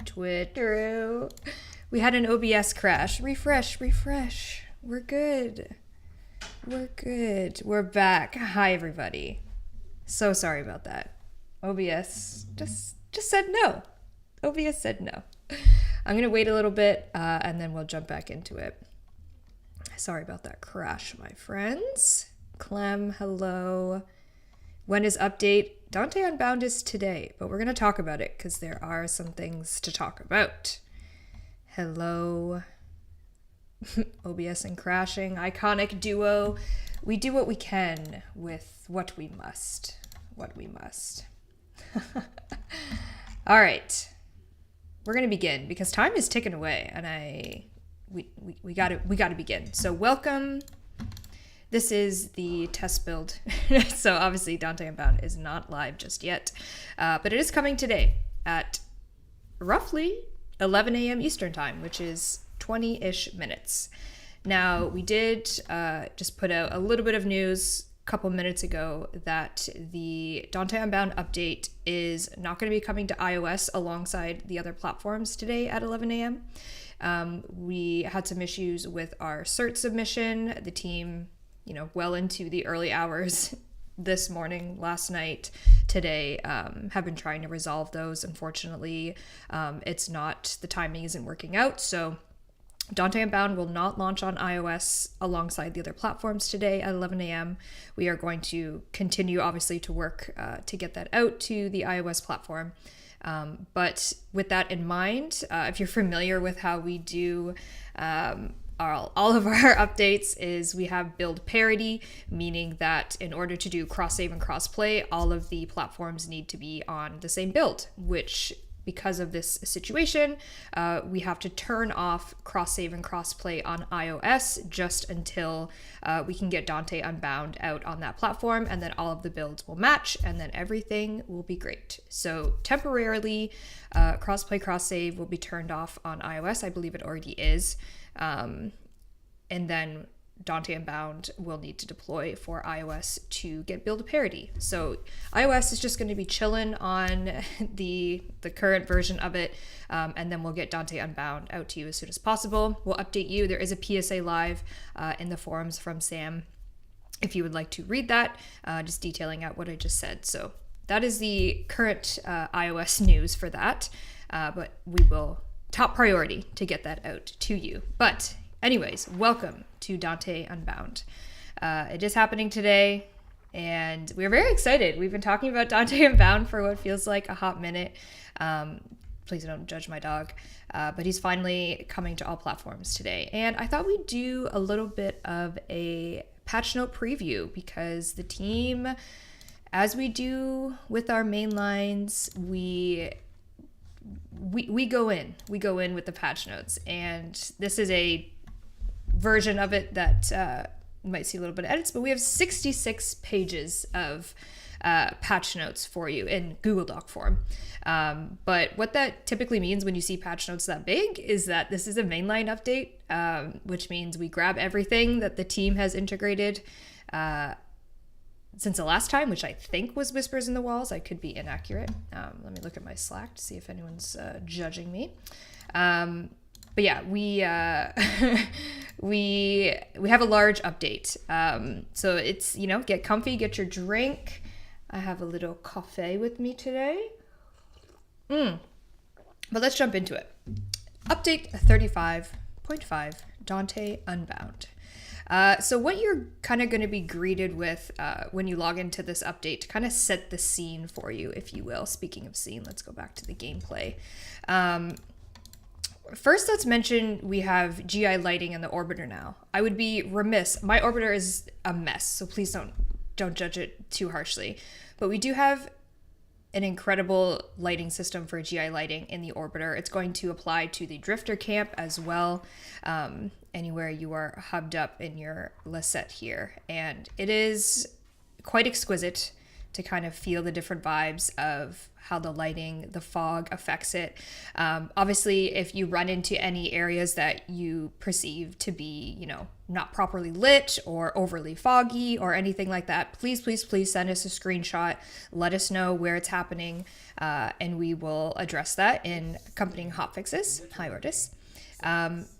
Twitter. We had an OBS crash. Refresh. We're good. We're back. Hi, everybody. So sorry about that. OBS just said no. OBS said no. I'm going to wait a little bit and then we'll jump back into it. Sorry about that crash, my friends. Clem, hello. When is update? Dante Unbound is today, but we're going to talk about it because there are some things to talk about. Hello. OBS and crashing. Iconic duo. We do what we can with what we must. All right. We're going to begin because time is ticking away and we got to begin. So welcome. This is the test build. So obviously Dante Unbound is not live just yet, but it is coming today at roughly 11 a.m. Eastern time, which is 20-ish minutes. Now, we did just put out a little bit of news a couple minutes ago that the Dante Unbound update is not going to be coming to iOS alongside the other platforms today at 11 a.m. We had some issues with our cert submission. The team, well into the early hours this morning, last night, today, have been trying to resolve those. Unfortunately, the timing isn't working out. So Dante Unbound will not launch on iOS alongside the other platforms today at 11 a.m. We are going to continue, obviously, to work to get that out to the iOS platform. But with that in mind, if you're familiar with how we do all of our updates, is we have build parity, meaning that in order to do cross-save and cross-play, all of the platforms need to be on the same build, which, because of this situation, we have to turn off cross-save and cross-play on iOS just until we can get Dante Unbound out on that platform, and then all of the builds will match, and then everything will be great. So temporarily, cross-play, cross-save will be turned off on iOS. I believe it already is. And then Dante Unbound will need to deploy for iOS to get build parity. So iOS is just going to be chilling on the current version of it, and then we'll get Dante Unbound out to you as soon as possible. We'll update you. There is a PSA live in the forums from Sam if you would like to read that, just detailing out what I just said. So that is the current iOS news for that, but we will top priority to get that out to you. But anyways, welcome to Dante Unbound. It is happening today, and we're very excited. We've been talking about Dante Unbound for what feels like a hot minute. Please don't judge my dog. But he's finally coming to all platforms today. And I thought we'd do a little bit of a patch note preview because the team, as we do with our main lines, we go in with the patch notes, and this is a version of it that you might see a little bit of edits, but we have 66 pages of patch notes for you in Google Doc form. But what that typically means when you see patch notes that big is that this is a mainline update, which means we grab everything that the team has integrated since the last time, which I think was Whispers in the Walls. I could be inaccurate. Let me look at my Slack to see if anyone's judging me. But yeah, we have a large update. So it's, get comfy, get your drink. I have a little coffee with me today. But let's jump into it. Update 35.5, Dante Unbound. So what you're kind of going to be greeted with when you log into this update to kind of set the scene for you, if you will. Speaking of scene, let's go back to the gameplay. First, let's mention we have GI lighting in the orbiter now. I would be remiss. My orbiter is a mess, so please don't judge it too harshly. But we do have an incredible lighting system for GI lighting in the orbiter. It's going to apply to the drifter camp as well, anywhere you are hubbed up in your Lasette here. And it is quite exquisite. to kind of feel the different vibes of how the lighting, the fog affects it. Obviously, if you run into any areas that you perceive to be, you know, not properly lit or overly foggy or anything like that, please send us a screenshot. Let us know where it's happening, and we will address that in accompanying hotfixes. Hi, Ortis.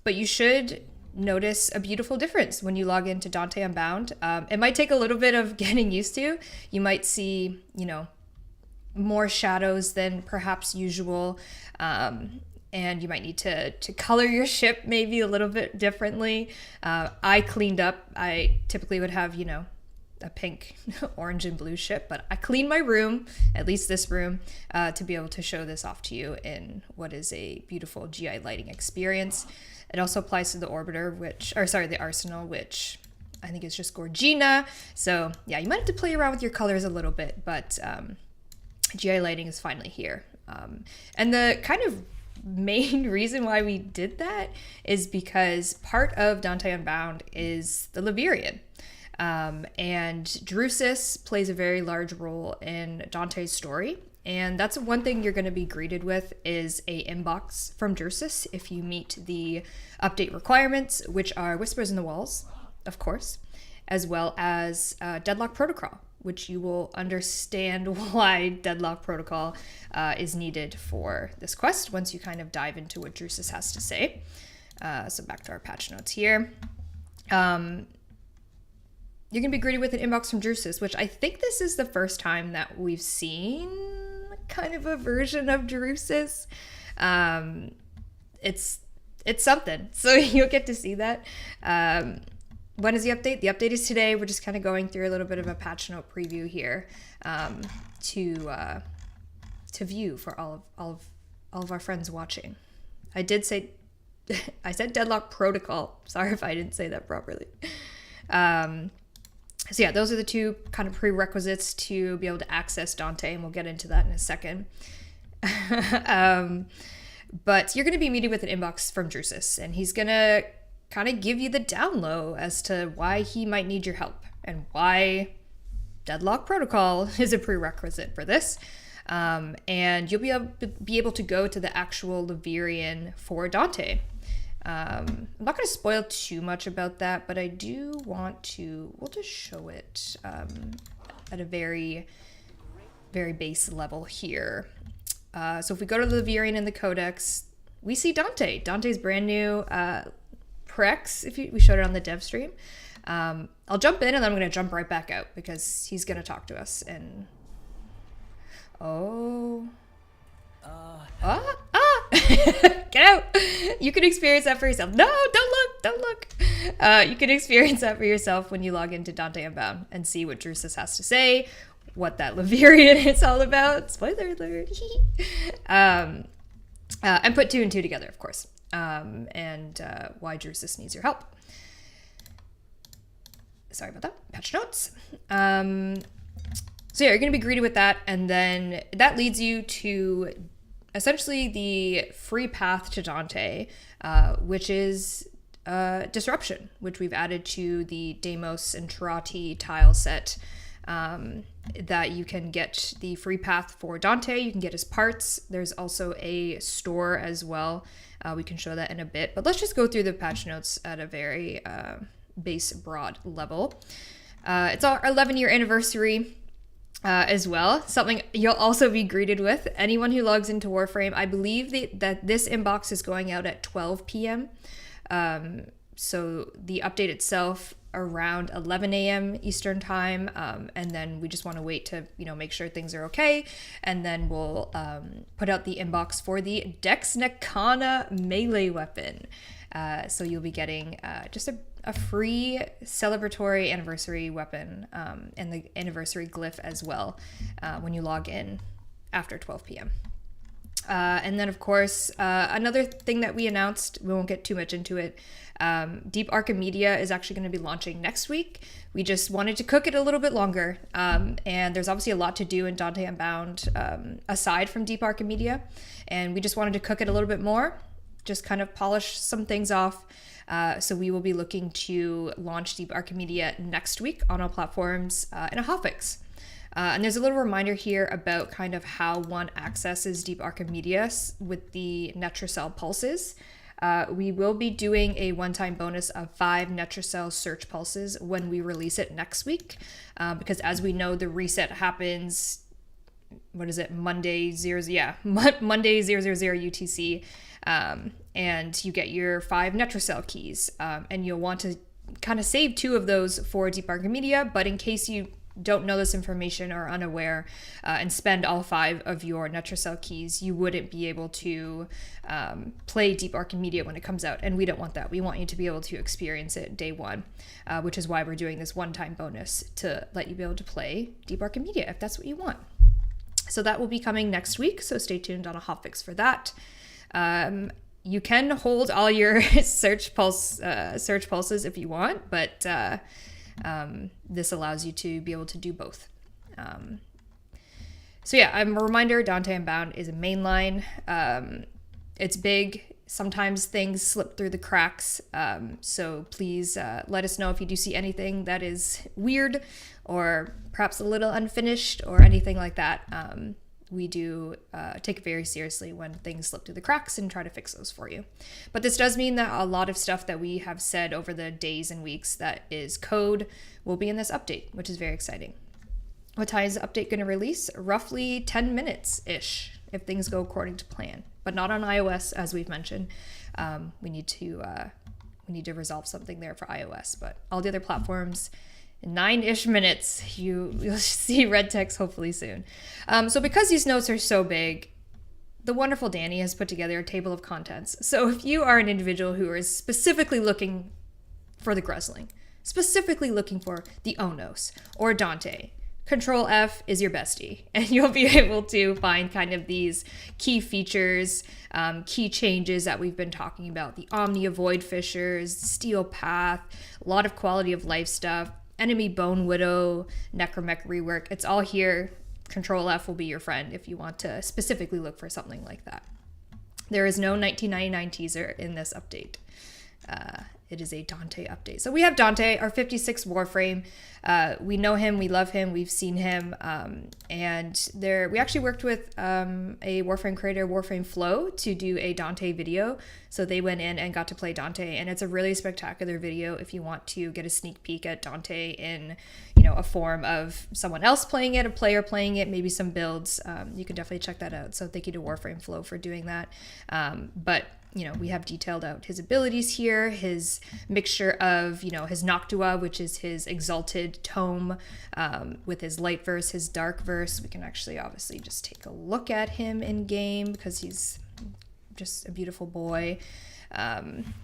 But you should notice a beautiful difference when you log into Dante Unbound. It might take a little bit of getting used to. You might see, you know, more shadows than perhaps usual, and you might need to color your ship maybe a little bit differently. I cleaned up. I typically would have, you know, a pink, orange, and blue ship, but I cleaned my room, at least this room, to be able to show this off to you in what is a beautiful GI lighting experience. It also applies to the orbiter, the arsenal, which I think is just Gorgina. So yeah, you might have to play around with your colors a little bit, but GI lighting is finally here. And the kind of main reason why we did that is because part of Dante Unbound is the Levirian. And Drusus plays a very large role in Dante's story. And that's one thing you're going to be greeted with is a inbox from Drusus if you meet the update requirements, which are Whispers in the Walls, of course, as well as Deadlock Protocol, which you will understand why Deadlock Protocol is needed for this quest once you kind of dive into what Drusus has to say. So back to our patch notes here. You're going to be greeted with an inbox from Drusus, which I think this is the first time that we've seen kind of a version of Drusus. It's something, so you'll get to see that. When is the update? The update is today. We're just kind of going through a little bit of a patch note preview here to view for all of our friends watching. I did say, I said Deadlock Protocol. Sorry if I didn't say that properly. So yeah, those are the two kind of prerequisites to be able to access Dante, and we'll get into that in a second. But you're going to be meeting with an inbox from Drusus, and he's going to kind of give you the down low as to why he might need your help and why Deadlock Protocol is a prerequisite for this. And you'll be able to go to the actual Levirian for Dante. I'm not going to spoil too much about that, but I do want to, we'll just show it at a very, very base level here. So if we go to the Levirian in the Codex, we see Dante. Dante's brand new Prex, we showed it on the dev stream. I'll jump in and then I'm going to jump right back out because he's going to talk to us. And get out. You can experience that for yourself. No, don't look. You can experience that for yourself when you log into Dante Unbound and see what Drusus has to say, what that Levirian is all about. Spoiler alert. And put two and two together, of course. And why Drusus needs your help. Sorry about that. Patch notes. So yeah, you're going to be greeted with that, and then that leads you to essentially the free path to Dante, which is Disruption, which we've added to the Deimos and Tirati tile set, that you can get the free path for Dante. You can get his parts. There's also a store as well. We can show that in a bit, but let's just go through the patch notes at a very base, broad level. It's our 11-year anniversary as well. Something you'll also be greeted with. Anyone who logs into Warframe, I believe that this inbox is going out at 12 p.m. So the update itself around 11 a.m. Eastern time, and then we just want to wait to make sure things are okay, and then we'll put out the inbox for the Dex Nakana melee weapon. So you'll be getting just a free celebratory anniversary weapon, and the anniversary glyph as well when you log in after 12 p.m. And then, of course, another thing that we announced, we won't get too much into it, Deep Archimedea is actually going to be launching next week. We just wanted to cook it a little bit longer, and there's obviously a lot to do in Dante Unbound aside from Deep Archimedea, and we just wanted to cook it a little bit more, just kind of polish some things off. So we will be looking to launch Deep Archimedea next week on all platforms in a hotfix. And there's a little reminder here about kind of how one accesses Deep Archimedea with the Netracell pulses. We will be doing a one-time bonus of 5 Netracell search pulses when we release it next week, because as we know, the reset happens, Monday 000 UTC, and you get your 5 Netracell keys, and you'll want to kind of save 2 of those for Deep Archimedea, but in case you don't know this information or unaware, and spend all 5 of your Netracell keys, you wouldn't be able to play Deep Archimedea when it comes out, and we don't want that. We want you to be able to experience it day 1, which is why we're doing this one-time bonus to let you be able to play Deep Archimedea if that's what you want. So that will be coming next week, so stay tuned on a hotfix for that. You can hold all your search pulses if you want, but this allows you to be able to do both. So yeah, a reminder, Dante Unbound is a mainline. It's big. Sometimes things slip through the cracks. So please let us know if you do see anything that is weird or perhaps a little unfinished or anything like that. We do take it very seriously when things slip through the cracks and try to fix those for you. But this does mean that a lot of stuff that we have said over the days and weeks that is code will be in this update, which is very exciting. What time is the update going to release? Roughly 10 minutes-ish, if things go according to plan. But not on iOS, as we've mentioned. We need to resolve something there for iOS. But all the other platforms, 9-ish minutes, you'll see red text hopefully soon. So because these notes are so big, the wonderful Danny has put together a table of contents. So if you are an individual who is specifically looking for the Grusling, specifically looking for the Onos or Dante, Control F is your bestie, and you'll be able to find kind of these key features, key changes that we've been talking about, the Omnia Void Fissures, Steel Path, a lot of quality of life stuff, Enemy Bone Widow, Necromech rework. It's all here. Control F will be your friend if you want to specifically look for something like that. There is no 1999 teaser in this update. It is a Dante update. So we have Dante, our 56 Warframe. We know him, we love him, we've seen him, and we actually worked with a Warframe creator, Warframe Flow, to do a Dante video. So they went in and got to play Dante, and it's a really spectacular video if you want to get a sneak peek at Dante in, a form of someone else playing it, a player playing it, maybe some builds. You can definitely check that out. So thank you to Warframe Flow for doing that. But we have detailed out his abilities here, his mixture of, his Noctua, which is his exalted tome, with his light verse, his dark verse. We can actually obviously just take a look at him in game because he's just a beautiful boy.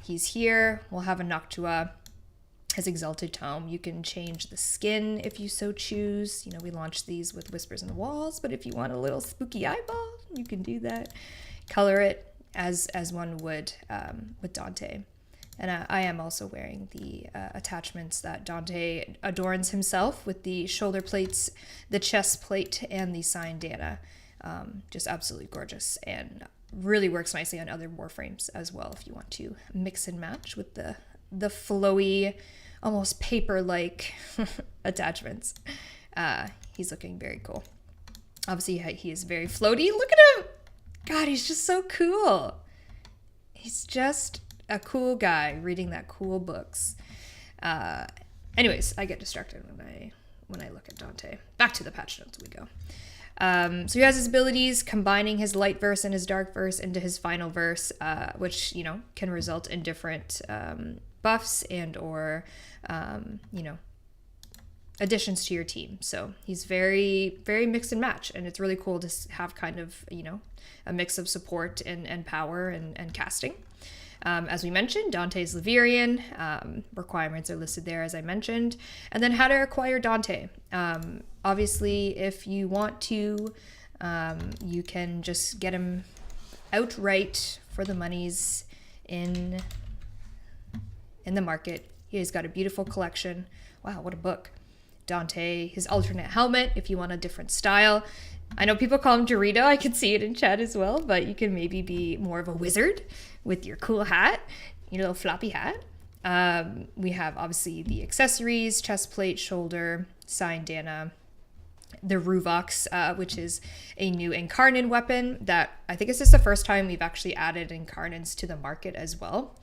He's here. We'll have a Noctua, his exalted tome. You can change the skin if you so choose. We launched these with Whispers in the Walls, but if you want a little spooky eyeball, you can do that. Color it as one would with Dante. And I am also wearing the attachments that Dante adorns himself with, the shoulder plates, the chest plate, and the signed Dana. Just absolutely gorgeous, and really works nicely on other Warframes as well if you want to mix and match with the flowy, almost paper-like attachments. He's looking very cool. Obviously, he is very floaty. Look at him! God, he's just so cool. He's just a cool guy reading that cool books. Anyways, I get distracted when I look at Dante. Back to the patch notes we go. So he has his abilities, combining his light verse and his dark verse into his final verse, which, can result in different buffs and or, additions to your team. So he's very, very mix and match, and it's really cool to have kind of, a mix of support and power and casting. As we mentioned, Dante's Laverian. Requirements are listed there, as I mentioned. And then how to acquire Dante. Obviously, if you want to, you can just get him outright for the monies in the market. He's got a beautiful collection. Wow, what a book. Dante, his alternate helmet, if you want a different style. I know people call him Dorito. I can see it in chat as well, but you can maybe be more of a wizard with your cool hat, your little floppy hat. We have obviously the accessories, chest plate, shoulder, signed Dana, the Ruvox, which is a new Incarnate weapon that I think this is the first time we've actually added Incarnates to the market as well.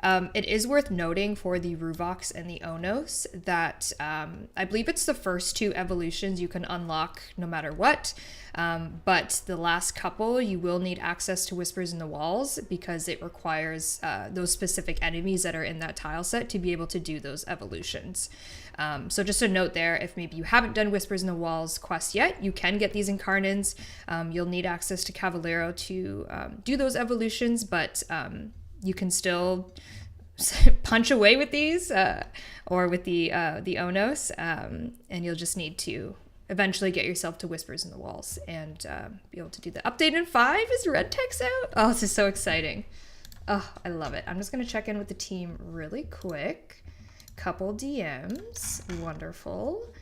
It is worth noting for the Ruvox and the Onos that I believe it's the first two evolutions you can unlock no matter what, but the last couple you will need access to Whispers in the Walls because it requires those specific enemies that are in that tile set to be able to do those evolutions. So just a note there, if maybe you haven't done Whispers in the Walls quest yet, you can get these Incarnates. You'll need access to Cavallero to do those evolutions, but you can still punch away with these or with the Onos, and you'll just need to eventually get yourself to Whispers in the Walls and be able to do the update in 5. Is Red Text out? Oh, this is so exciting. Oh, I love it. I'm just going to check in with the team really quick. Couple DMs. Wonderful.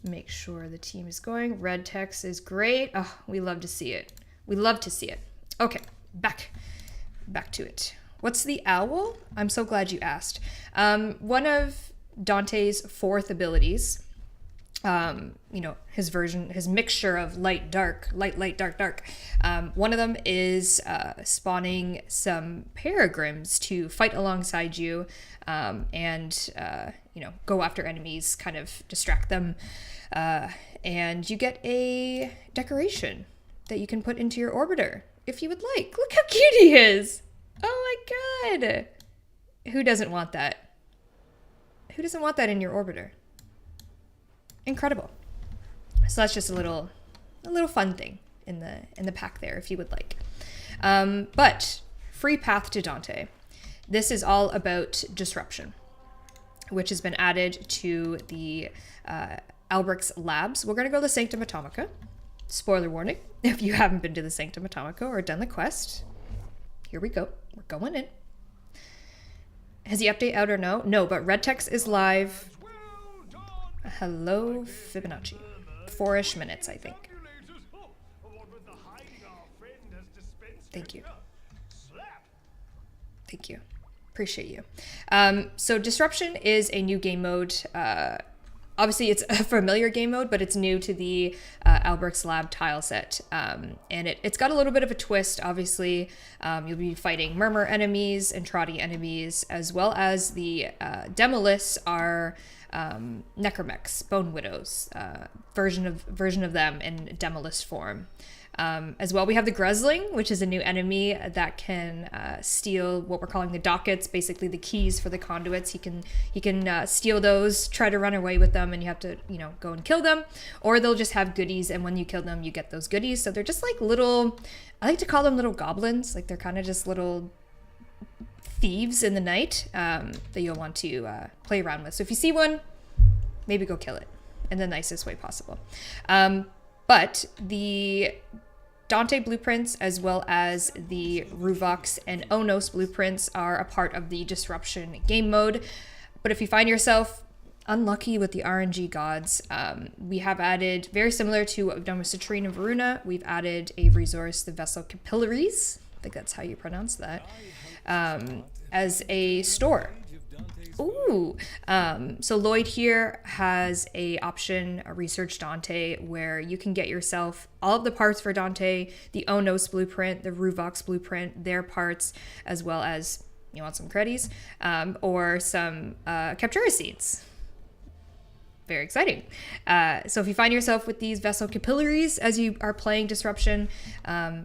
Make sure the team is going. Red Text is great. Oh, we love to see it. We love to see it. Okay, back to it. What's the owl? I'm so glad you asked. One of Dante's 4th abilities, his mixture of light, dark, light, dark. One of them is spawning some Peregrims to fight alongside you and go after enemies, kind of distract them. And you get a decoration that you can put into your orbiter if you would like. Look how cute he is. Oh my god. Who doesn't want that? Who doesn't want that in your orbiter? Incredible. So that's just a little fun thing in the pack there if you would like. But free path to Dante. This is all about disruption, which has been added to the Albrecht's labs. We're going to go to the Sanctum Atomica. Spoiler warning, if you haven't been to the Sanctum Atomica or done the quest, here we go. We're going in. Has the update out or no? No, but Red Text is live. Hello, Fibonacci. 4-ish minutes, I think. Thank you. Thank you. Appreciate you. So Disruption is a new game mode. Obviously, it's a familiar game mode, but it's new to the Albrecht's Lab tile set. And it's got a little bit of a twist, obviously. You'll be fighting Murmur enemies and Trotty enemies, as well as the Demolists are Necromechs, Bone Widows, version of them in Demolist form. As well, we have the Grezling, which is a new enemy that can steal what we're calling the dockets, basically the keys for the conduits. He can steal those, try to run away with them, and you have to go and kill them, or they'll just have goodies, and when you kill them, you get those goodies. So they're just like little, I like to call them little goblins. Like they're kind of just little thieves in the night that you'll want to play around with. So if you see one, maybe go kill it in the nicest way possible. But the Dante blueprints, as well as the Ruvox and Onos blueprints, are a part of the Disruption game mode. But if you find yourself unlucky with the RNG gods, we have added, very similar to what we've done with Citrine and Varuna, we've added a resource, the Vessel Capillaries, I think that's how you pronounce that, as a store. Ooh, so Lloyd here has a option, a Research Dante, where you can get yourself all of the parts for Dante, the Onos blueprint, the Ruvox blueprint, their parts, as well as, you want some credits, or some Captura seeds. Very exciting. So if you find yourself with these Vessel Capillaries as you are playing Disruption,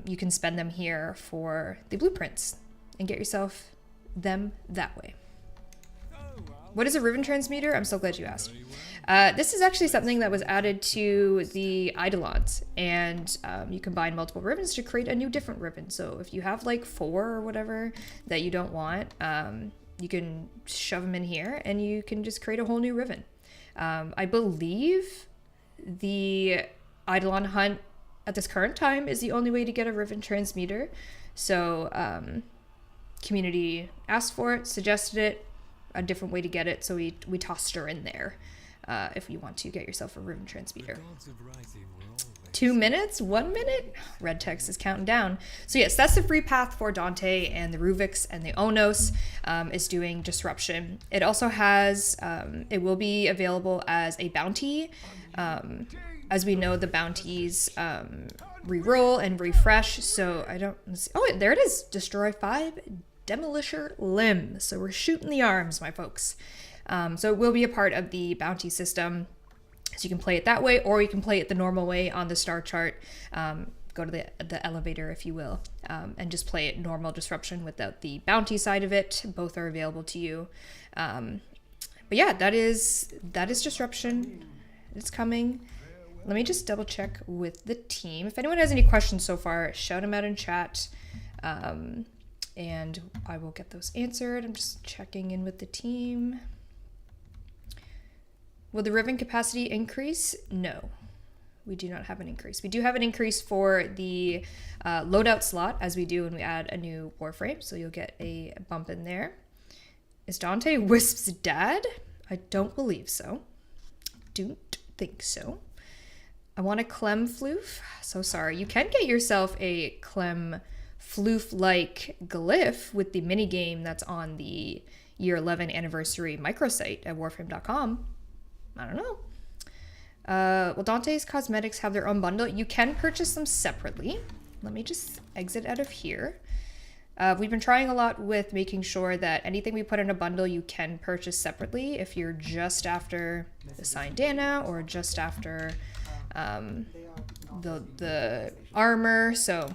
you can spend them here for the blueprints and get yourself them that way. What is a ribbon transmuter? I'm so glad you asked. This is actually something that was added to the Eidolons, and you combine multiple ribbons to create a new different ribbon. So if you have like 4 or whatever that you don't want, you can shove them in here and you can just create a whole new ribbon. I believe the Eidolon hunt at this current time is the only way to get a ribbon transmuter. So community asked for it, suggested it, a different way to get it, so we tossed her in there if you want to get yourself a ribbon transmuter. 2 minutes? 1 minute? Red Text is counting down. So yes, that's the free path for Dante, and the Ruvix and the Onos is doing Disruption. It also has, it will be available as a bounty As we know, the bounties re-roll and refresh, so I don't... Oh, there it is! Destroy 5 Demolisher limbs. So we're shooting the arms, my folks. So it will be a part of the bounty system. So you can play it that way, or you can play it the normal way on the star chart. Go to the elevator, if you will, and just play it normal disruption without the bounty side of it. Both are available to you. But yeah, that is disruption. It's coming. Let me just double check with the team. If anyone has any questions so far, shout them out in chat. And I will get those answered. I'm just checking in with the team. Will the ribbon capacity increase? No, we do not have an increase. We do have an increase for the loadout slot, as we do when we add a new Warframe. So you'll get a bump in there. Is Dante Wisp's dad? I don't believe so. Don't think so. I want a Clem Floof. So sorry. You can get yourself a Clem Floof-like glyph with the minigame that's on the year 11 anniversary microsite at warframe.com. I don't know. Well, Dante's cosmetics have their own bundle. You can purchase them separately. Let me just exit out of here. We've been trying a lot with making sure that anything we put in a bundle you can purchase separately if you're just after the signed Dana or just after the armor. So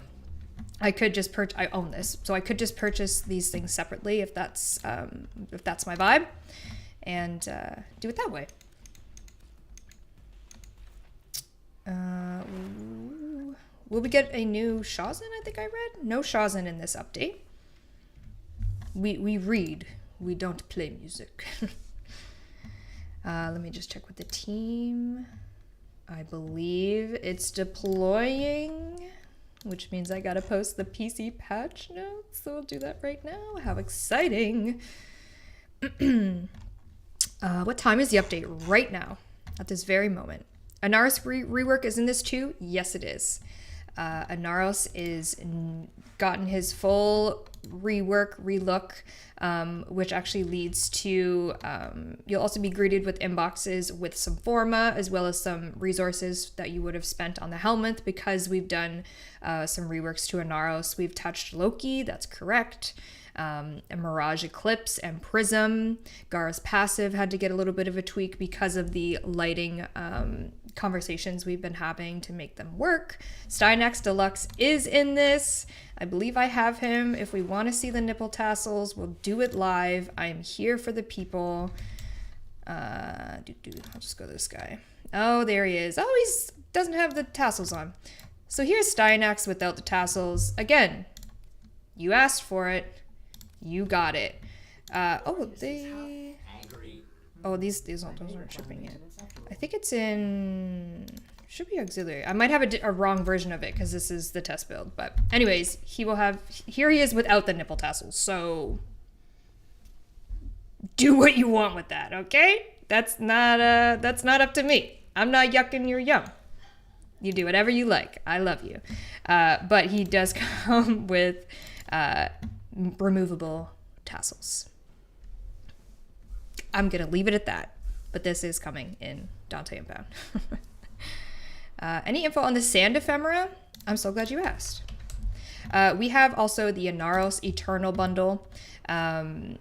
I could just I own this, so I could just purchase these things separately if that's my vibe, and do it that way. Will we get a new Shazin? I think I read no Shazin in this update. We read, we don't play music. Let me just check with the team. I believe it's deploying, which means I gotta post the PC patch notes, so we'll do that right now. How exciting. What time is the update right now, at this very moment? Anaros rework is in this too? Yes, it is. Anaros is gotten his full relook, which actually leads to, you'll also be greeted with inboxes with some forma, as well as some resources that you would have spent on the helmet, because we've done some reworks to Anaros. We've touched Loki, that's correct. And Mirage Eclipse and Prism. Gara's passive had to get a little bit of a tweak because of the lighting conversations we've been having to make them work. Stynax Deluxe is in this. I believe I have him. If we want to see the nipple tassels, we'll do it live. I'm here for the people. I'll just go to this guy. Oh, there he is. Oh, he doesn't have the tassels on. So here's Stynax without the tassels. Again, you asked for it. You got it. Those aren't shipping yet. I think it's in... Should be auxiliary. I might have a wrong version of it because this is the test build. But anyways, he will have... Here he is without the nipple tassels. So do what you want with that, okay? That's not up to me. I'm not yucking your yum. You do whatever you like. I love you. But he does come with removable tassels. I'm going to leave it at that. But this is coming in Dante Unbound. Any info on the sand ephemera? I'm so glad you asked. We have also the Anaros Eternal bundle.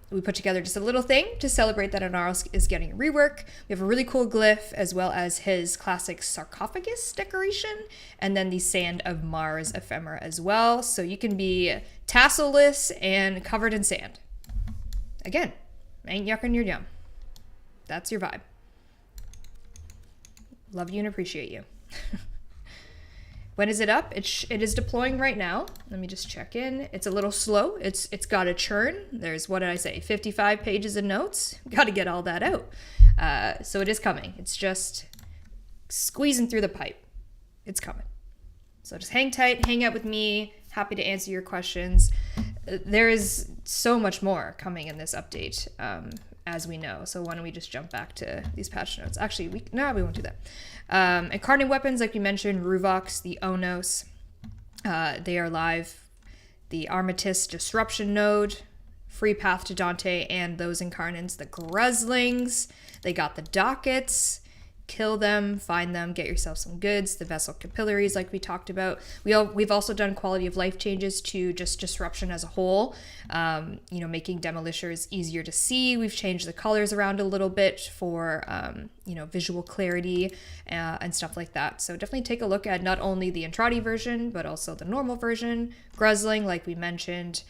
We put together just a little thing to celebrate that Anaros is getting a rework. We have a really cool glyph, as well as his classic sarcophagus decoration, and then the Sand of Mars ephemera as well. So you can be tassel-less and covered in sand. Again, ain't yucking your yum. That's your vibe. Love you and appreciate you. When is it up? It is deploying right now. Let me just check in. It's a little slow. It's got a churn. There's, what did I say, 55 pages of notes. Got to get all that out. So it is coming. It's just squeezing through the pipe. It's coming. So just hang tight, hang out with me. Happy to answer your questions. There is so much more coming in this update, as we know. So why don't we just jump back to these patch notes? Actually, we won't do that. Incarnate weapons, like we mentioned, Ruvox, the Onos, they are live. The Armistice Disruption node, Free Path to Dante, and those incarnates, the Gruslings. They got the dockets. kill them, find them, get yourself some goods, the vessel capillaries like we talked about. We've also done quality of life changes to just disruption as a whole, making demolishers easier to see. We've changed the colors around a little bit for, visual clarity and stuff like that. So definitely take a look at not only the Entrati version, but also the normal version. Gruzzling, like we mentioned,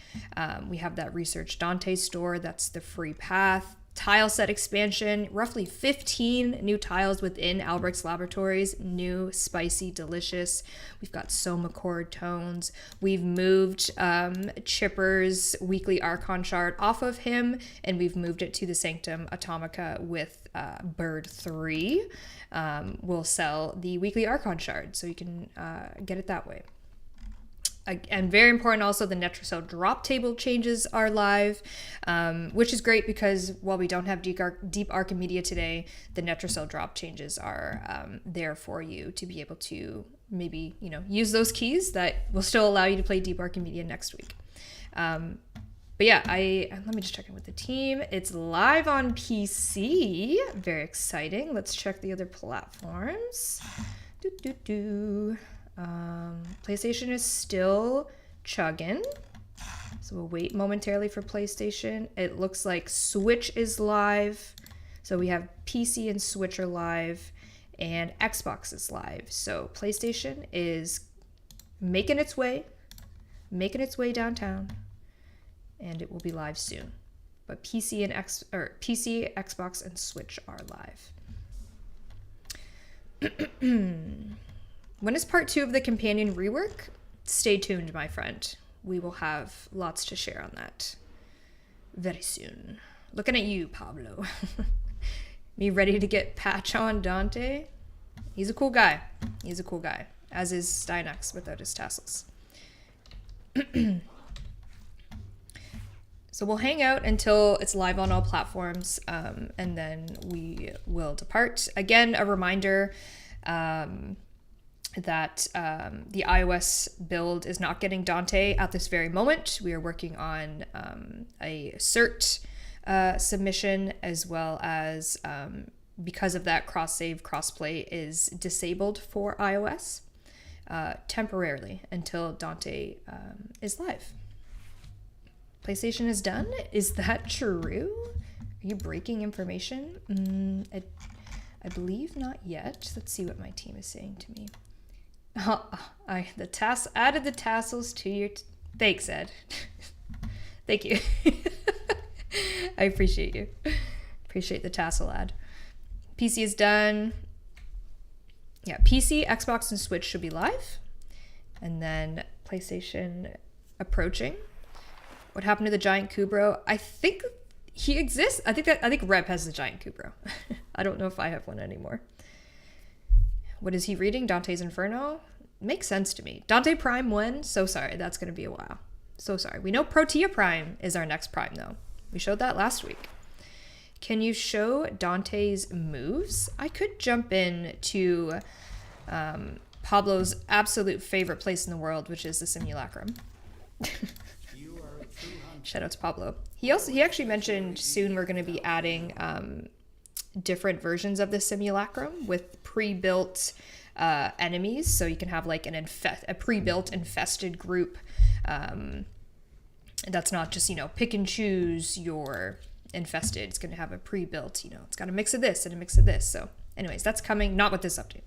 we have that Research Dante store. That's the free path. Tile set expansion, roughly 15 new tiles within Albrecht's Laboratories. New, spicy, delicious. We've got Soma Chord tones. We've moved Chipper's weekly Archon shard off of him, and we've moved it to the Sanctum Atomica with Bird 3. We'll sell the weekly Archon shard, so you can get it that way. And very important also, the Netrocell drop table changes are live, which is great because while we don't have deep Archimedea today, the Netrocell drop changes are there for you to be able to maybe, use those keys that will still allow you to play deep Archimedea next week. But yeah, let me just check in with the team. It's live on PC. Very exciting. Let's check the other platforms. PlayStation is still chugging, so we'll wait momentarily for PlayStation. It looks like Switch is live, so we have PC and Switch are live, and Xbox is live. So PlayStation is making its way downtown, and it will be live soon. But PC, Xbox, and Switch are live. When is part 2 of the companion rework? Stay tuned, my friend. We will have lots to share on that very soon. Looking at you, Pablo. Me ready to get patch on Dante? He's a cool guy. As is Stynex without his tassels. So we'll hang out until it's live on all platforms, and then we will depart. Again, a reminder, that the iOS build is not getting Dante at this very moment. We are working on a cert submission, as well as because of that, cross-save, cross-play is disabled for iOS temporarily until Dante is live. PlayStation is done? Is that true? Are you breaking information? I believe not yet. Let's see what my team is saying to me. Added the tassels to your... Thanks, Ed. Thank you. I appreciate you. Appreciate the tassel ad. PC is done. Yeah, PC, Xbox, and Switch should be live. And then PlayStation approaching. What happened to the giant Kubro? I think he exists. I think Rep has the giant Kubro. I don't know if I have one anymore. What is he reading? Dante's Inferno? Makes sense to me. Dante Prime 1? So sorry, that's going to be a while. So sorry. We know Protea Prime is our next Prime, though. We showed that last week. Can you show Dante's moves? I could jump in to Pablo's absolute favorite place in the world, which is the Simulacrum. Shout out to Pablo. He actually mentioned soon we're going to be adding different versions of the Simulacrum with pre-built enemies, so you can have like a pre-built infested group that's not just pick and choose your infested. It's going to have a pre-built, it's got a mix of this and a mix of this. So anyways, that's coming, not with this update.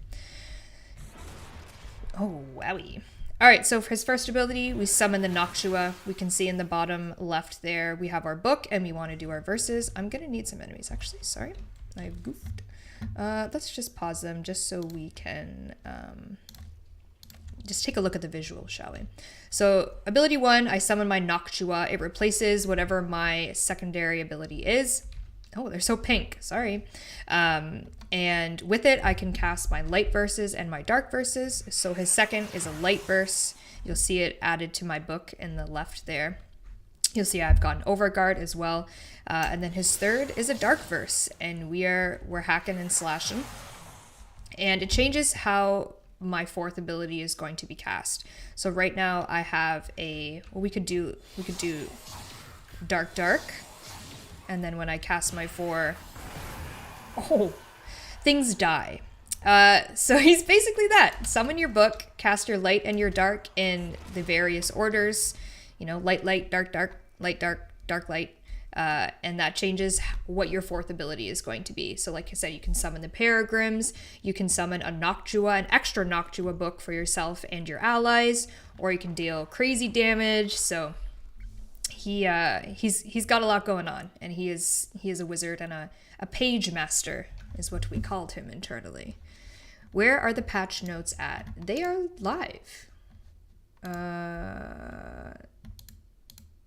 Oh wowie. All right, so for his first ability, we summon the Noctua. We can see in the bottom left there we have our book, and we want to do our verses. I'm gonna need some enemies, actually. Sorry, I've goofed. Let's just pause them just so we can just take a look at the visual, shall we? So ability 1, I summon my Noctua. It replaces whatever my secondary ability is. Oh, they're so pink. Sorry. And with it, I can cast my light verses and my dark verses. So his second is a light verse. You'll see it added to my book in the left there. You'll see I've got an Overguard as well. And then his third is a dark verse. And we're hacking and slashing. And it changes how my fourth ability is going to be cast. So right now I have we could do dark. And then when I cast my 4, things die. So he's basically that. Summon your book, cast your light and your dark in the various orders. You know, light, light, dark, dark, light, dark, dark, light. And that changes what your fourth ability is going to be. So like I said, you can summon the Peregrims, you can summon a Noctua, an extra Noctua book for yourself and your allies, or you can deal crazy damage. So he's got a lot going on, and he is a wizard and a page master is what we called him internally. Where are the patch notes at? They are live.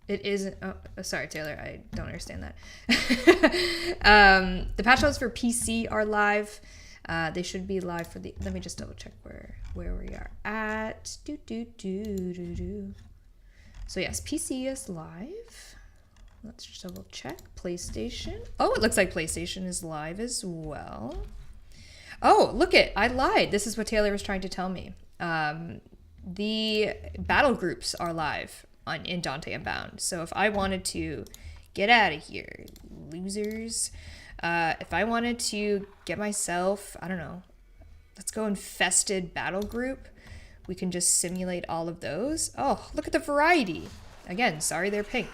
It isn't. Oh, sorry, Taylor. I don't understand that. The patch notes for PC are live. They should be live for the. Let me just double check where we are at. So yes, PC is live. Let's just double check. PlayStation. Oh, it looks like PlayStation is live as well. Oh, I lied. This is what Taylor was trying to tell me. The battle groups are live in Dante Unbound. So if I wanted to get out of here, losers, if I wanted to get myself, I don't know, let's go infested battle group, we can just simulate all of those. Oh, look at the variety. Again, sorry they're pink.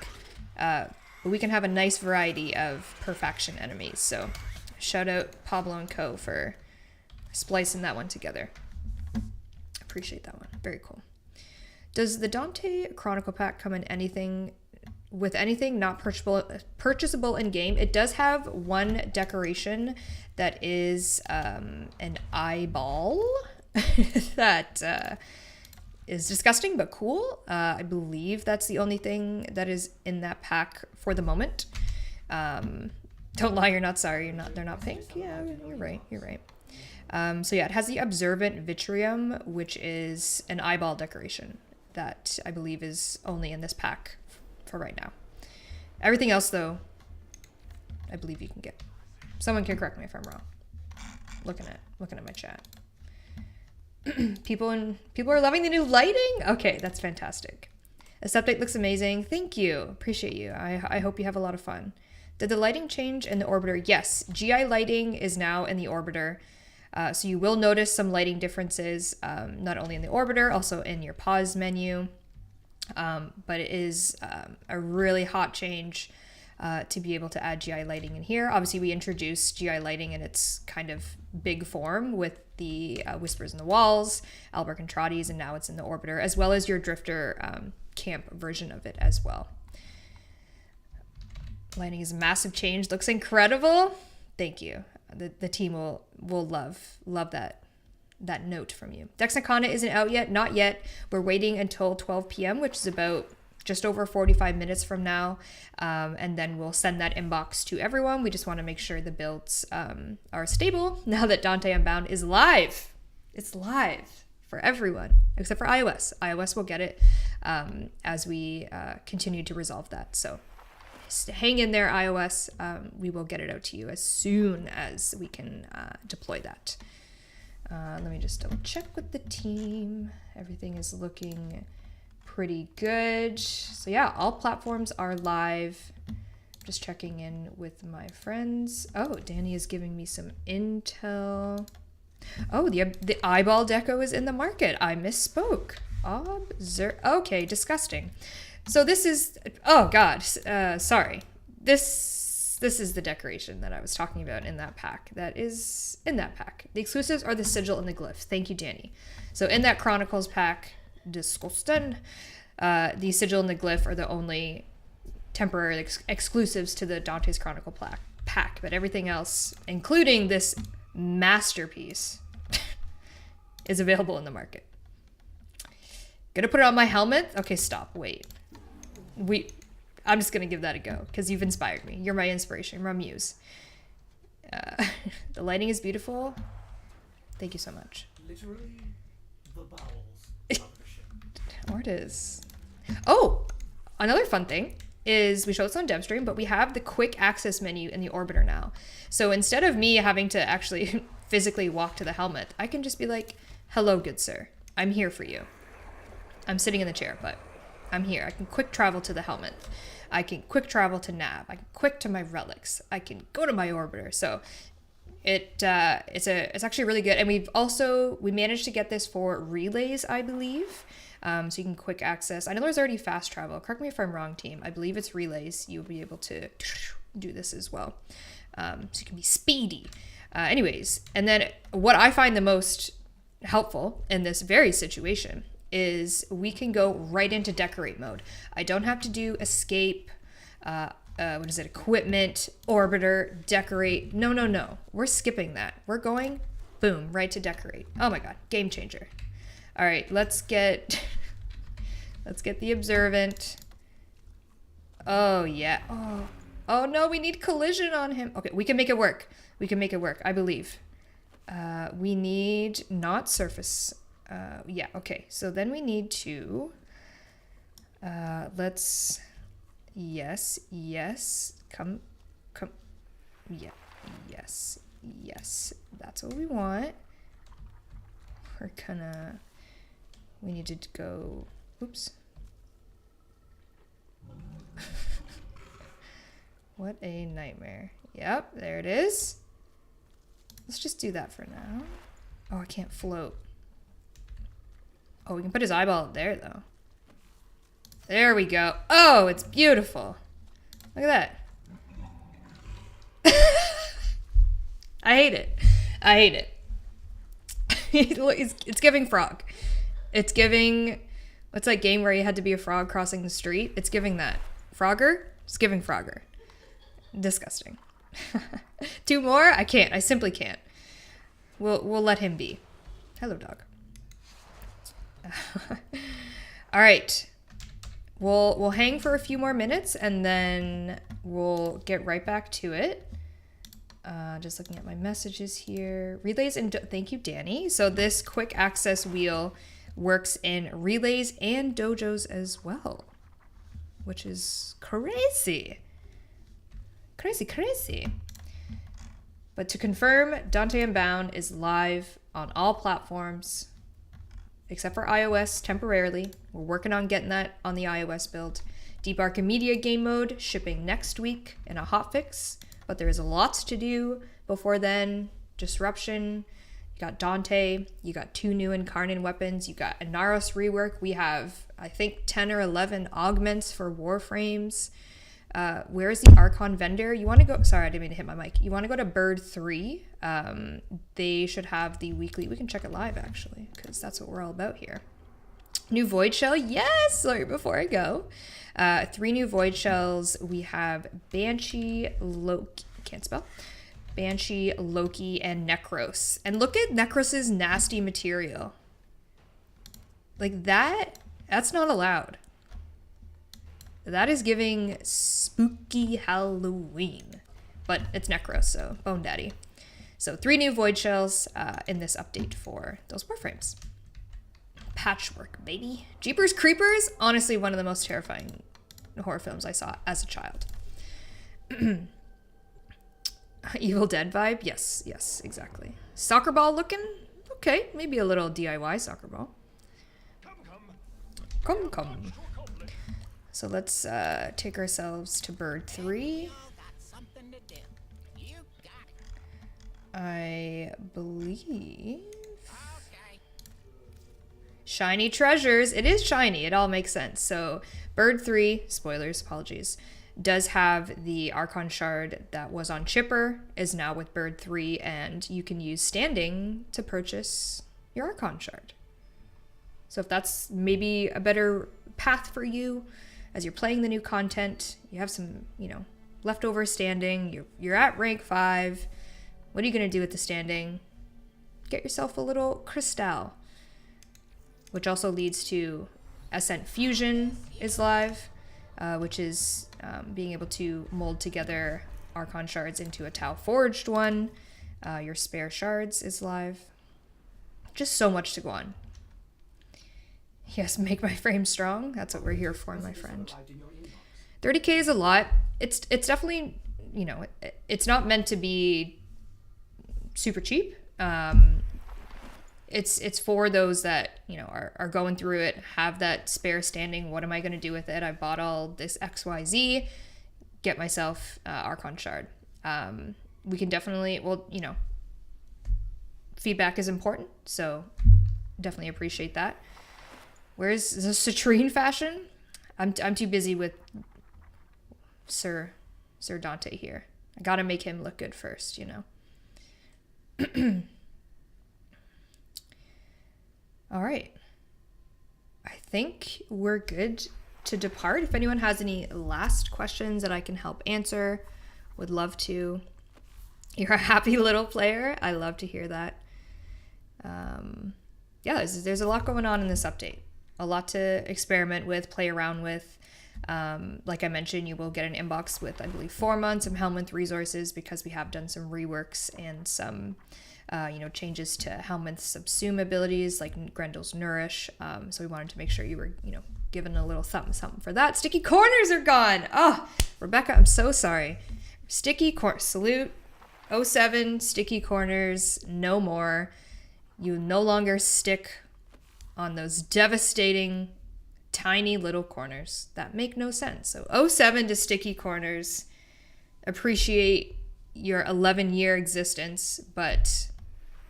But we can have a nice variety of per-faction enemies. So shout out Pablo and Co. for splicing that one together. Appreciate that one. Very cool. Does the Dante Chronicle pack come in anything not purchasable in game? It does have one decoration that is an eyeball that is disgusting but cool. I believe that's the only thing that is in that pack for the moment. Don't lie, you're not sorry. They're not pink. Yeah, you're right. So yeah, it has the Observant Vitrium, which is an eyeball decoration that I believe is only in this pack for right now. Everything else, though, I believe you can get. Someone can correct me if I'm wrong. Looking at my chat. People are loving the new lighting. Okay, that's fantastic. This update looks amazing. Thank you. Appreciate you. I hope you have a lot of fun. Did the lighting change in the orbiter? Yes, GI lighting is now in the orbiter. So you will notice some lighting differences, not only in the orbiter, also in your pause menu. But it is a really hot change to be able to add GI lighting in here. Obviously, we introduced GI lighting in its kind of big form with the Whispers in the Walls, Albert and Trotties, and now it's in the orbiter, as well as your Drifter camp version of it as well. Lighting is a massive change. Looks incredible. Thank you. The team will love that note from you. Dexicana isn't out yet. Not yet. We're waiting until 12 p.m., which is about just over 45 minutes from now. And then we'll send that inbox to everyone. We just want to make sure the builds are stable now that Dante Unbound is live. It's live for everyone except for iOS. iOS will get it as we continue to resolve that. So hang in there, iOS. We will get it out to you as soon as we can deploy that. Let me just double check with the team. Everything is looking pretty good. So yeah, all platforms are live. Just checking in with my friends. Oh, Danny is giving me some intel. Oh, the eyeball deco is in the market. I misspoke. Okay, disgusting. So this is, oh God, sorry. This is the decoration that I was talking about in that pack. That is in that pack. The exclusives are the sigil and the glyph. Thank you, Danny. So in that Chronicles pack, disgusting, the sigil and the glyph are the only temporary exclusives to the Dante's Chronicle pack. But everything else, including this masterpiece, is available in the market. Gonna put it on my helmet? Okay, stop, wait. I'm just gonna give that a go because you've inspired me. You're my inspiration. You're my muse. The lighting is beautiful. Thank you so much. Literally the bowels of the ship. Or it is. Oh, another fun thing is we showed this on DevStream, but we have the quick access menu in the orbiter now. So instead of me having to actually physically walk to the helmet, I can just be like, "Hello, good sir. I'm here for you. I'm sitting in the chair, but I'm here. I can quick travel to the helmet. I can quick travel to nav. I can quick to my relics. I can go to my orbiter." So It's actually really good, and we managed to get this for relays, I believe. So you can quick access. I know there's already fast travel. Correct me if I'm wrong, team. I believe it's relays. You'll be able to do this as well. So you can be speedy. Anyways, and then what I find the most helpful in this very situation is we can go right into decorate mode. I don't have to do escape, equipment, orbiter, decorate. No. We're skipping that. We're going, boom, right to decorate. Oh my god, game changer. All right, let's get the observant. Oh yeah. Oh no, we need collision on him. Okay, we can make it work. I believe. We need not surface. Yeah, okay. So then we need to yes. Come. Yeah. Yes. That's what we want. We need to go, oops. What a nightmare. Yep, there it is. Let's just do that for now. Oh, I can't float. Oh, we can put his eyeball up there, though. There we go. Oh, it's beautiful. Look at that. I hate it. It's giving frog. It's giving... What's that game where you had to be a frog crossing the street? It's giving that. Frogger? It's giving Frogger. Disgusting. 2 more? I can't. I simply can't. We'll let him be. Hello, dog. All right. We'll hang for a few more minutes and then we'll get right back to it. Just looking at my messages here. Relays and thank you, Danny. So this quick access wheel works in relays and dojos as well, which is crazy. Crazy. But to confirm, Dante Unbound is live on all platforms except for iOS temporarily. We're working on getting that on the iOS build. Deep Archimedea game mode shipping next week in a hotfix, but there is lots to do before then. Disruption, you got Dante, you got 2 new Incarnate weapons, you got a Naros rework. We have, I think, 10 or 11 augments for Warframes. Where's the Archon vendor? You want to go... Sorry, I didn't mean to hit my mic. You want to go to Bird 3. They should have the weekly... We can check it live, actually, because that's what we're all about here. New Void Shell. Yes! Sorry, before I go. 3 new Void Shells. We have Banshee, Loki... Can't spell. Banshee, Loki, and Necros. And look at Necros's nasty material. Like, that's not allowed. That is giving spooky Halloween. But it's Necros, so Bone Daddy. So 3 new Void Shells in this update for those Warframes. Patchwork, baby. Jeepers Creepers, honestly one of the most terrifying horror films I saw as a child. Evil Dead vibe? Yes, exactly. Soccer ball looking? Okay, maybe a little DIY soccer ball. Come. So let's take ourselves to Bird 3. I believe... Shiny treasures. It is shiny. It all makes sense. So Bird 3, spoilers, apologies, does have the Archon shard that was on Chipper, is now with Bird 3, and you can use standing to purchase your Archon shard. So if that's maybe a better path for you as you're playing the new content, you have some, leftover standing, you're at rank 5, what are you going to do with the standing? Get yourself a little crystal, which also leads to Ascent Fusion is live, which is being able to mold together Archon shards into a Tau Forged one. Your spare shards is live. Just so much to go on. Yes, make my frame strong. That's what we're here for, my friend. 30k is a lot. It's definitely, it's not meant to be super cheap. It's for those that, are going through it, have that spare standing. What am I going to do with it? I bought all this XYZ, get myself Archon shard. We can definitely, feedback is important, so definitely appreciate that. Where's the citrine fashion? I'm too busy with Sir Dante here. I gotta make him look good first, you know. All right. I think we're good to depart. If anyone has any last questions that I can help answer, would love to. You're a happy little player. I love to hear that. Yeah, there's a lot going on in this update. A lot to experiment with, play around with. Like I mentioned, you will get an inbox with, I believe, 4 months of Helminth resources because we have done some reworks and some changes to Helminth's subsume abilities like Grendel's Nourish. So we wanted to make sure you were, given a little something for that. Sticky corners are gone. Oh, Rebecca, I'm so sorry. Sticky corner salute. 07 sticky corners, no more. You no longer stick on those devastating tiny little corners that make no sense. So 07 to sticky corners. Appreciate your 11-year existence, but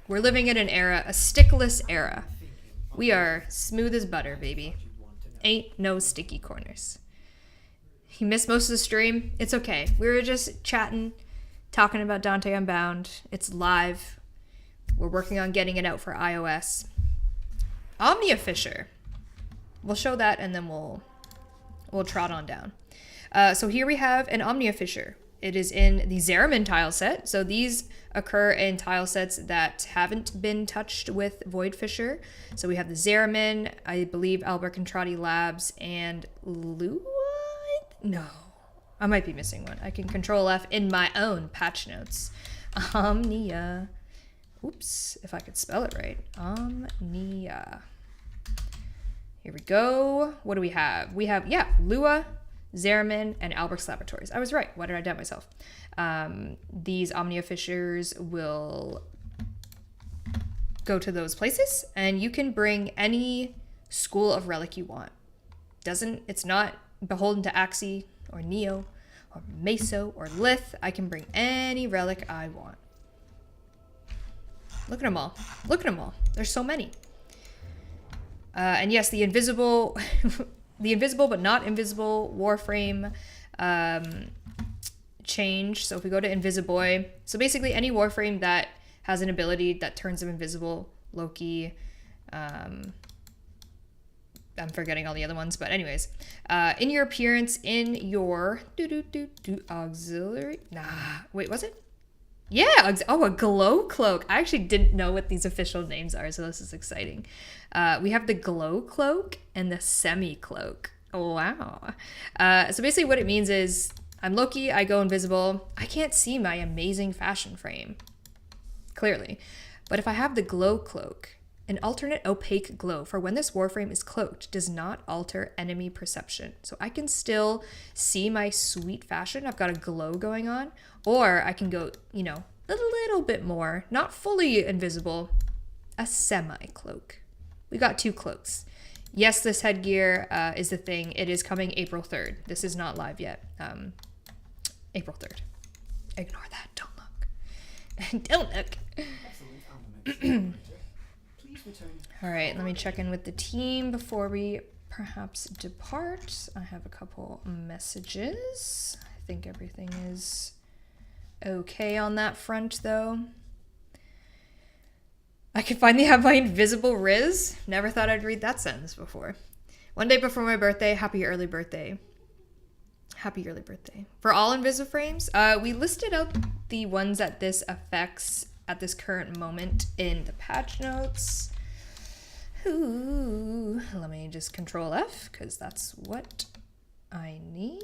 we're living in an era, a stickless era. We are smooth as butter, baby. Ain't no sticky corners. You missed most of the stream? It's okay. We were just chatting, talking about Dante Unbound. It's live. We're working on getting it out for iOS. Omnia fissure. We'll show that and then we'll trot on down. So here we have an Omnia fissure. It is in the Zeramin tile set. So these occur in tile sets that haven't been touched with Void Fissure. So we have the Zeramin, I believe Albert Contratti Labs, and Lua? No, I might be missing one. I can Control F in my own patch notes. Omnia. Oops, if I could spell it right. Omnia. Here we go. What do we have? We have, Lua, Zeramin, and Albert's Laboratories. I was right. Why did I doubt myself? These Omnia fissures will go to those places, and you can bring any school of relic you want. It's not beholden to Axii or Neo or Meso or Lith. I can bring any relic I want. Look at them all. Look at them all. There's so many. And yes, the invisible, the invisible but not invisible Warframe change. So if we go to Invisiboy, so basically any Warframe that has an ability that turns them invisible, Loki, I'm forgetting all the other ones, but anyways, in your appearance, in your auxiliary, wait, was it? Yeah, a glow cloak. I actually didn't know what these official names are, so this is exciting. We have the glow cloak and the semi cloak. Oh, wow. So basically what it means is I'm Loki, I go invisible. I can't see my amazing fashion frame, clearly. But if I have the glow cloak, an alternate opaque glow for when this Warframe is cloaked does not alter enemy perception. So I can still see my sweet fashion. I've got a glow going on. Or I can go, a little bit more, not fully invisible, a semi-cloak. We got 2 cloaks. Yes, this headgear is the thing. It is coming April 3rd. This is not live yet. April 3rd. Ignore that. Don't look. Don't look. All right, let me check in with the team before we perhaps depart. I have a couple messages. I think everything is okay on that front, though. I can finally have my invisible Riz. Never thought I'd read that sentence before. One day before my birthday, happy early birthday. Happy early birthday. For all Invisiframes, we listed out the ones that this affects at this current moment in the patch notes. Ooh, let me just Control F, because that's what I need.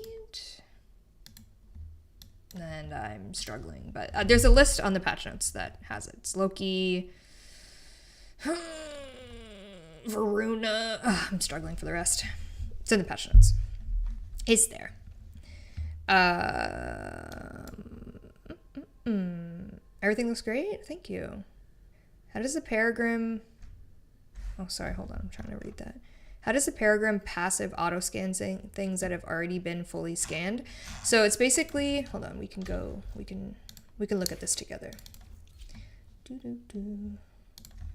And I'm struggling, but there's a list on the patch notes that has it. It's Loki, Varuna. I'm struggling for the rest. It's in the patch notes. It's there. Everything looks great. Thank you. How does the Peregrine... Oh, sorry. Hold on. I'm trying to read that. How does the Peregrine passive auto scan things that have already been fully scanned? So it's basically... Hold on. We can look at this together.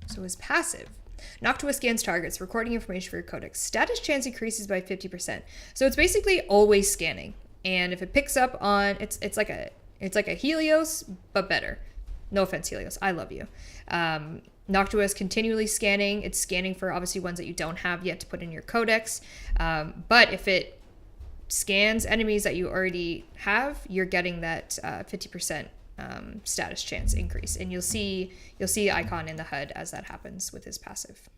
So his passive. Noctua scans targets, recording information for your codex. Status chance increases by 50%. So it's basically always scanning. And if it picks up on, it's like a Helios, but better. No offense, Helios. I love you. Noctua is continually scanning. It's scanning for obviously ones that you don't have yet to put in your codex. But if it scans enemies that you already have, you're getting that 50% status chance increase, and you'll see icon in the HUD as that happens with his passive.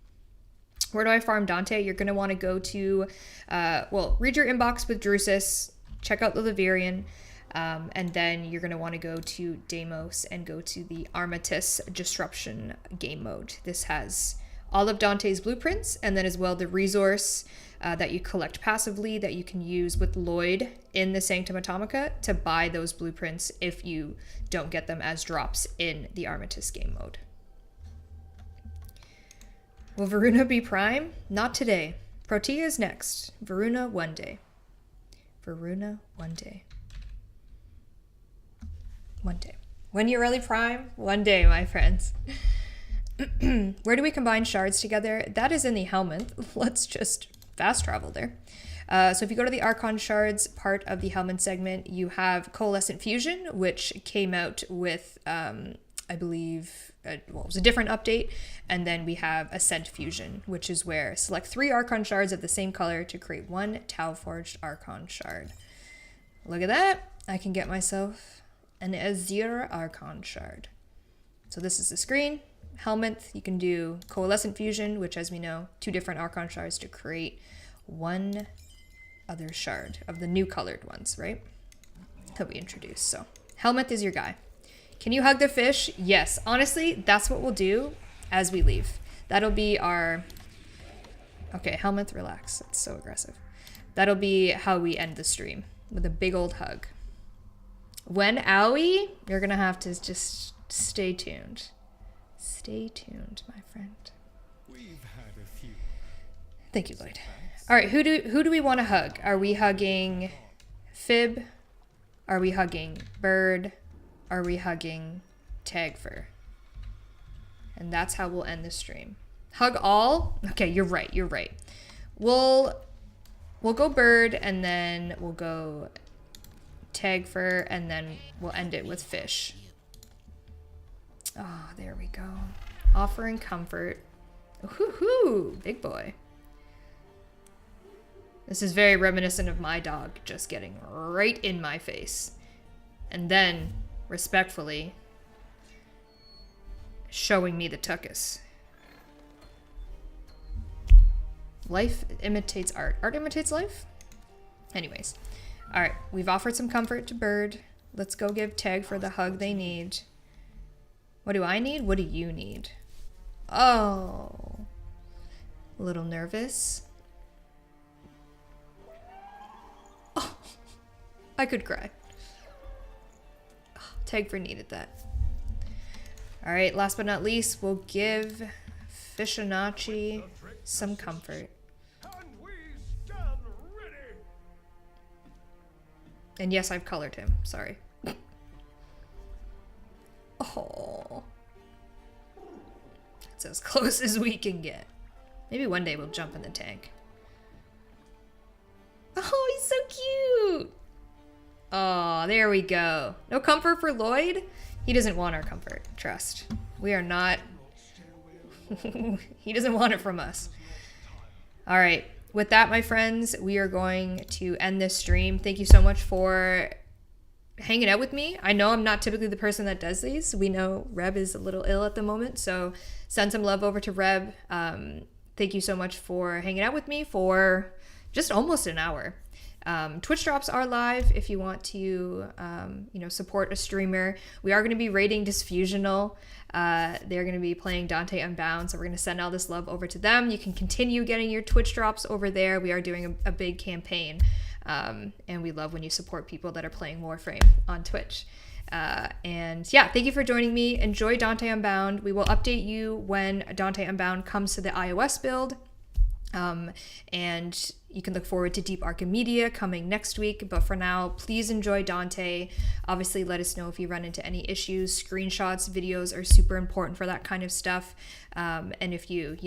Where do I farm Dante? You're going to want to go to read your inbox with Drusus, check out the Liverian, and then you're going to want to go to Deimos and go to the Armatus Disruption game mode. This has all of Dante's blueprints, and then as well the resource that you collect passively that you can use with Lloyd in the Sanctum Atomica to buy those blueprints if you don't get them as drops in the Armatus game mode. Will Varuna be Prime? Not today. Protea is next. Varuna one day. Varuna one day. One day. When you're early Prime? One day, my friends. Where do we combine shards together? That is in the Helminth. Let's just fast travel there. So if you go to the Archon Shards part of the Helminth segment, you have Coalescent Fusion, which came out with, I believe, it was a different update. And then we have Ascent Fusion, which is where select 3 Archon Shards of the same color to create 1 Tau Forged Archon Shard. Look at that. I can get myself an Azure Archon Shard. So this is the screen. Helminth, you can do Coalescent Fusion, which, as we know, 2 different Archon Shards to create 1 other shard of the new colored ones, right? That we introduced. So Helminth is your guy. Can you hug the fish? Yes. Honestly, that's what we'll do as we leave. That'll be our... Okay, Helminth, relax. It's so aggressive. That'll be how we end the stream, with a big old hug. When owie, you're going to have to just stay tuned. Stay tuned, my friend. We've had a few. Thank you, Lloyd. All right, who do we want to hug? Are we hugging Fib? Are we hugging Bird? Are we hugging Tagfer? And that's how we'll end the stream. Hug all? Okay, you're right. We'll go Bird, and then we'll go Tagfer, and then we'll end it with Fish. Oh, there we go. Offering comfort. Woohoo! Big boy. This is very reminiscent of my dog just getting right in my face. And then, respectfully, showing me the tuchus. Life imitates art. Art imitates life? Anyways. Alright, we've offered some comfort to Bird. Let's go give Tag for the hug they need. What do I need? What do you need? Oh. A little nervous. Oh. I could cry. Oh, Tagfer needed that. Alright, last but not least, we'll give Fishinachi some comfort. And yes, I've colored him. Sorry. Oh. It's as close as we can get. Maybe one day we'll jump in the tank. Oh, he's so cute. Oh, there we go. No comfort for Lloyd? He doesn't want our comfort. Trust. We are not... He doesn't want it from us. All right. With that, my friends, we are going to end this stream. Thank you so much for hanging out with me. I know I'm not typically the person that does these. We know Reb is a little ill at the moment, so send some love over to Reb. Thank you so much for hanging out with me for just almost an hour. Twitch drops are live if you want to, support a streamer. We are going to be raiding Disfusional. They're going to be playing Dante Unbound, so we're going to send all this love over to them. You can continue getting your Twitch drops over there. We are doing a big campaign, and we love when you support people that are playing Warframe on Twitch. And yeah, thank you for joining me. Enjoy Dante Unbound. We will update you when Dante Unbound comes to the iOS build. And you can look forward to Deep Archimedea coming next week. But for now, please enjoy Dante. Obviously, let us know if you run into any issues. Screenshots, videos are super important for that kind of stuff. And if you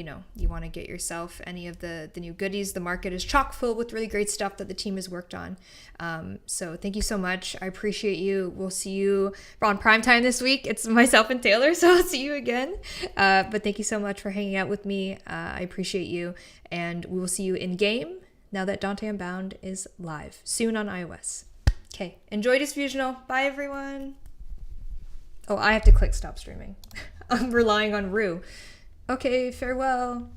want to get yourself any of the new goodies, the market is chock full with really great stuff that the team has worked on. So thank you so much. I appreciate you. We'll see you on primetime this week. It's myself and Taylor, so I'll see you again. But thank you so much for hanging out with me. I appreciate you. And we will see you in game now that Dante Unbound is live soon on iOS. Okay, enjoy Diffusional. Bye, everyone. Oh, I have to click stop streaming. I'm relying on Rue. Okay, farewell.